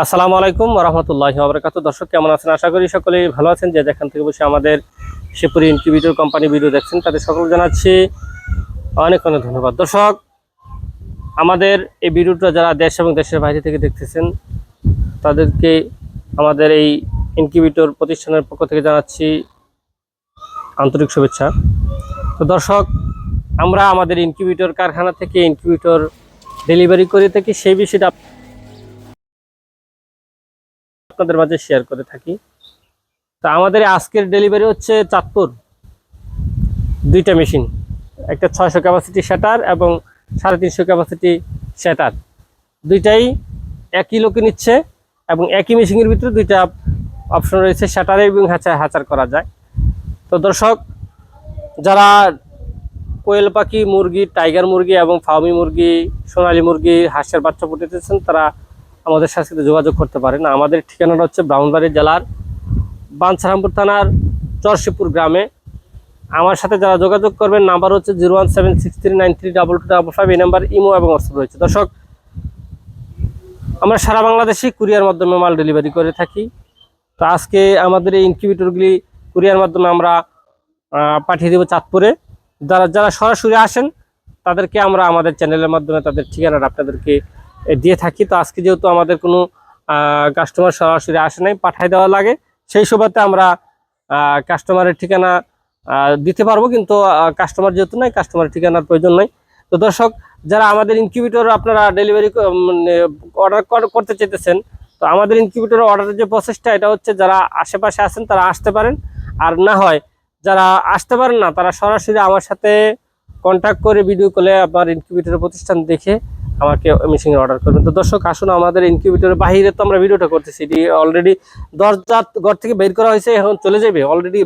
আসসালামু আলাইকুম ওয়া রাহমাতুল্লাহি ওয়া বারাকাতুহু। দর্শক কেমন আছেন? আশা করি সকলেই ভালো আছেন। যে যেখান থেকে বসে আমাদের শিবপুর ইনকিউবেটর কোম্পানি ভিডিও দেখছেন তাদের সকল জানাচ্ছি অনেক অনেক ধন্যবাদ। দর্শক, আমাদের এই ভিডিওটা যারা দেশ এবং দেশের বাইরে থেকে দেখতেছেন তাদেরকে আমাদের এই ইনকিউবেটর প্রতিষ্ঠানের পক্ষ থেকে জানাচ্ছি আন্তরিক শুভেচ্ছা। তো দর্শক, আমরা আমাদের ইনকিউবেটর কারখানা থেকে ইনকিউবেটর ডেলিভারি করে থাকি, সেই বিষয়টা আপনাদের মাঝে শেয়ার করে থাকি। তো আমাদের আজকের ডেলিভারি হচ্ছে চাঁদপুর, দুইটা মেশিন, একটা 600 ক্যাপাসিটি শাটার এবং 350 ক্যাপাসিটি শাটার, দুইটাই একই লোকে নিচ্ছে এবং একই মেশিনের ভিতরে দুইটা অপশন রয়েছে, শাটারে এবং হ্যাচার করা যায়। তো দর্শক, যারা কোয়েল পাখি, মুরগি, টাইগার মুরগি এবং ফার্মি মুরগি, সোনালী মুরগি, হাঁসের বাচ্চা ফুটেছেন তারা আমাদের সাথে যোগাযোগ করতে পারেন। আমাদের ঠিকানাটা হচ্ছে ব্রাহ্মণবাড়ি জেলার বাঞ্ছারামপুর থানার চরশিপুর গ্রামে। আমার সাথে যারা যোগাযোগ করবেন নাম্বার হচ্ছে 01763932255। এই নাম্বার ইমো এবং হোয়াটসঅ্যাপ রয়েছে। দর্শক, আমরা সারা বাংলাদেশে কুরিয়ার মাধ্যমে মাল ডেলিভারি করে থাকি। তো আজকে আমাদের এই ইনকিউবেটরগুলি কুরিয়ার মাধ্যমে আমরা পাঠিয়ে দেবো চাঁদপুরে। যারা সরাসরি আসেন তাদেরকে আমরা আমাদের চ্যানেলের মাধ্যমে তাদের ঠিকানাটা আপনাদেরকে দিয়ে থাকি। তো আজকে যেহেতু আমাদের কোনো কাস্টমার সরাসরি আসে নাই, পাঠিয়ে দেওয়া লাগে, সেই সুবাদে আমরা কাস্টমারের ঠিকানা দিতে পারবো, কিন্তু কাস্টমার যেহেতু নাই, কাস্টমারের ঠিকানার প্রয়োজন নাই। তো দর্শক, যারা আমাদের ইনকিউবেটর আপনারা ডেলিভারি অর্ডার করতে চাইতেছেন, তো আমাদের ইনকিউবেটর অর্ডারের যে প্রসেসটা, এটা হচ্ছে যারা আশেপাশে আছেন তারা আসতে পারেন, আর না হয় যারা আসতে পারেন না তারা সরাসরি আমার সাথে কন্ট্যাক্ট করে ভিডিও কলে আপনার ইনকিউবেটরের প্রতিষ্ঠান দেখে আমাকে মেশিন অর্ডার করবেন। তো দর্শক, আসুন আমাদের ইনকিউবেটরের বাইরে তো আমরা ভিডিওটা করতেছি, এটি অলরেডি দরজা ঘর থেকে বের করা হয়েছে, এখন চলে যাবে অলরেডি।